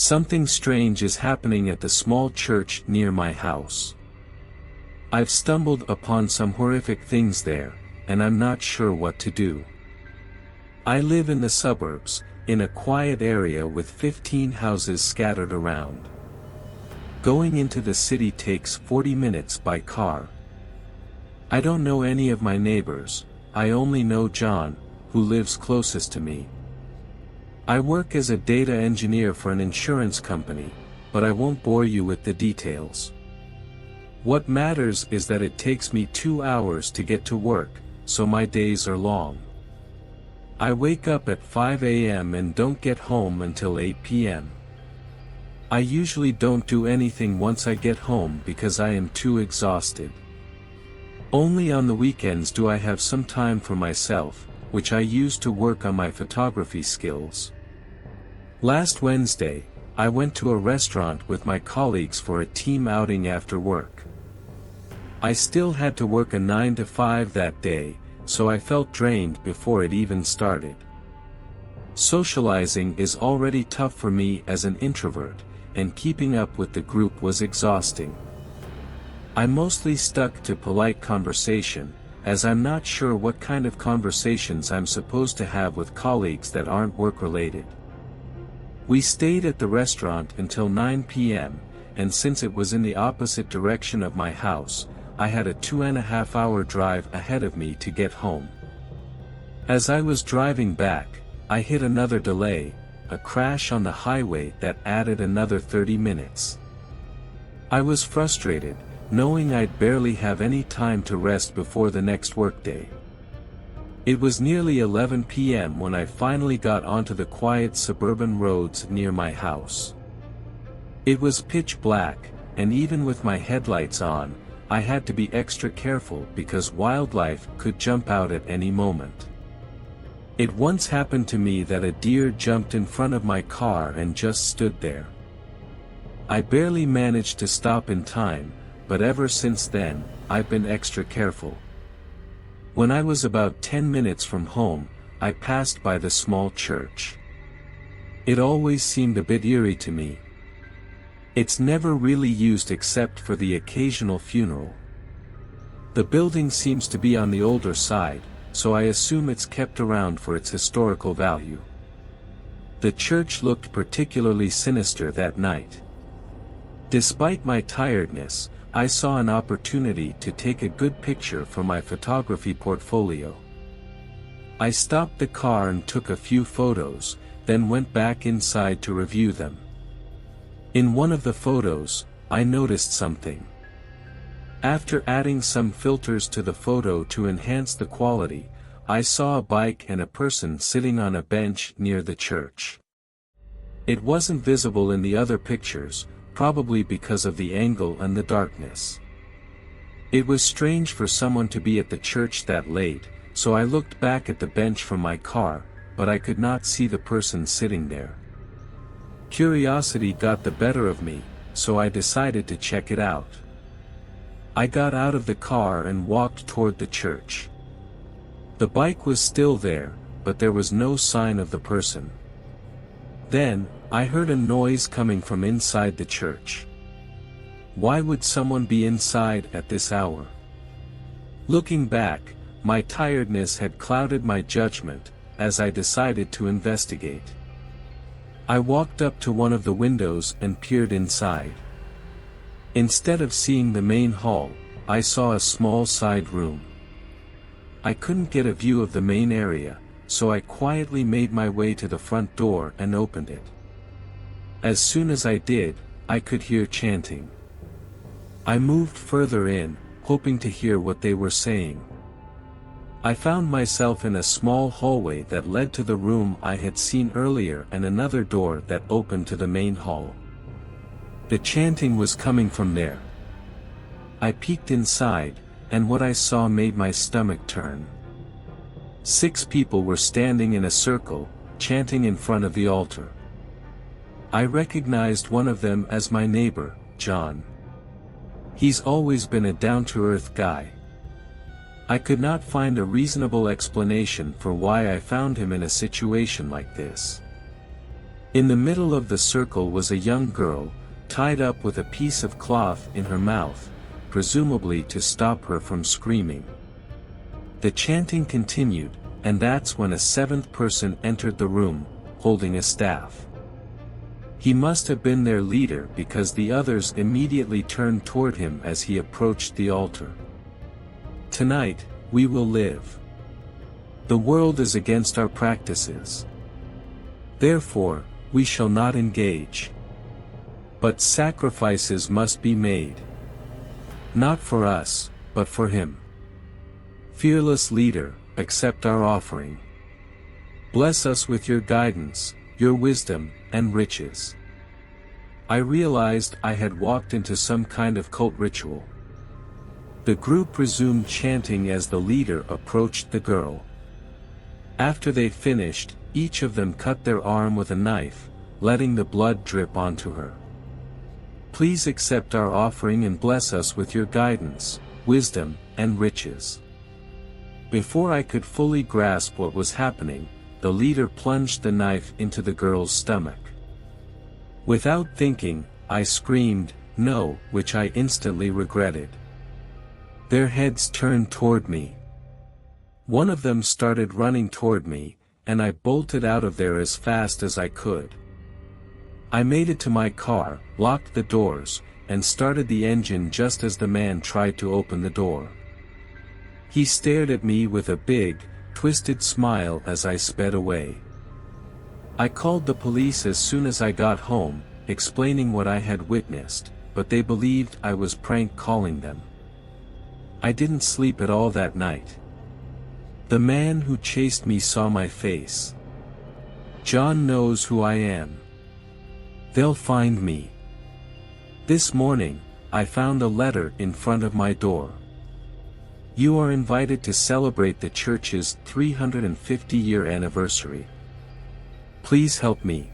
Something strange is happening at the small church near my house. I've stumbled upon some horrific things there, and I'm not sure what to do. I live in the suburbs, in a quiet area with 15 houses scattered around. Going into the city takes 40 minutes by car. I don't know any of my neighbors, I only know John, who lives closest to me. I work as a data engineer for an insurance company, but I won't bore you with the details. What matters is that it takes me 2 hours to get to work, so my days are long. I wake up at 5 a.m. and don't get home until 8 p.m. I usually don't do anything once I get home because I am too exhausted. Only on the weekends do I have some time for myself, which I use to work on my photography skills. Last Wednesday, I went to a restaurant with my colleagues for a team outing after work. I still had to work a 9 to 5 that day, so I felt drained before it even started. Socializing is already tough for me as an introvert, and keeping up with the group was exhausting. I mostly stuck to polite conversation, as I'm not sure what kind of conversations I'm supposed to have with colleagues that aren't work-related. We stayed at the restaurant until 9 p.m., and since it was in the opposite direction of my house, I had a 2.5-hour drive ahead of me to get home. As I was driving back, I hit another delay, a crash on the highway that added another 30 minutes. I was frustrated, knowing I'd barely have any time to rest before the next workday. It was nearly 11 p.m. when I finally got onto the quiet suburban roads near my house. It was pitch black, and even with my headlights on, I had to be extra careful because wildlife could jump out at any moment. It once happened to me that a deer jumped in front of my car and just stood there. I barely managed to stop in time, but ever since then, I've been extra careful. When I was about 10 minutes from home, I passed by the small church. It always seemed a bit eerie to me. It's never really used except for the occasional funeral. The building seems to be on the older side, so I assume it's kept around for its historical value. The church looked particularly sinister that night. Despite my tiredness, I saw an opportunity to take a good picture for my photography portfolio. I stopped the car and took a few photos, then went back inside to review them. In one of the photos, I noticed something. After adding some filters to the photo to enhance the quality, I saw a bike and a person sitting on a bench near the church. It wasn't visible in the other pictures, probably because of the angle and the darkness. It was strange for someone to be at the church that late, so I looked back at the bench from my car, but I could not see the person sitting there. Curiosity got the better of me, so I decided to check it out. I got out of the car and walked toward the church. The bike was still there, but there was no sign of the person. Then, I heard a noise coming from inside the church. Why would someone be inside at this hour? Looking back, my tiredness had clouded my judgment, as I decided to investigate. I walked up to one of the windows and peered inside. Instead of seeing the main hall, I saw a small side room. I couldn't get a view of the main area, so I quietly made my way to the front door and opened it. As soon as I did, I could hear chanting. I moved further in, hoping to hear what they were saying. I found myself in a small hallway that led to the room I had seen earlier and another door that opened to the main hall. The chanting was coming from there. I peeked inside, and what I saw made my stomach turn. 6 people were standing in a circle, chanting in front of the altar. I recognized one of them as my neighbor, John. He's always been a down-to-earth guy. I could not find a reasonable explanation for why I found him in a situation like this. In the middle of the circle was a young girl, tied up with a piece of cloth in her mouth, presumably to stop her from screaming. The chanting continued, and that's when a seventh person entered the room, holding a staff. He must have been their leader because the others immediately turned toward him as he approached the altar. Tonight, we will live. The world is against our practices. Therefore, we shall not engage. But sacrifices must be made. Not for us, but for him. Fearless leader, accept our offering. Bless us with your guidance, your wisdom, and riches. I realized I had walked into some kind of cult ritual. The group resumed chanting as the leader approached the girl. After they finished, each of them cut their arm with a knife, letting the blood drip onto her. Please accept our offering and bless us with your guidance, wisdom, and riches. Before I could fully grasp what was happening, the leader plunged the knife into the girl's stomach. Without thinking, I screamed, "No," which I instantly regretted. Their heads turned toward me. One of them started running toward me, and I bolted out of there as fast as I could. I made it to my car, locked the doors, and started the engine just as the man tried to open the door. He stared at me with a big, twisted smile as I sped away. I called the police as soon as I got home, explaining what I had witnessed, but they believed I was prank calling them. I didn't sleep at all that night. The man who chased me saw my face. John knows who I am. They'll find me. This morning, I found a letter in front of my door. You are invited to celebrate the church's 350-year anniversary. Please help me.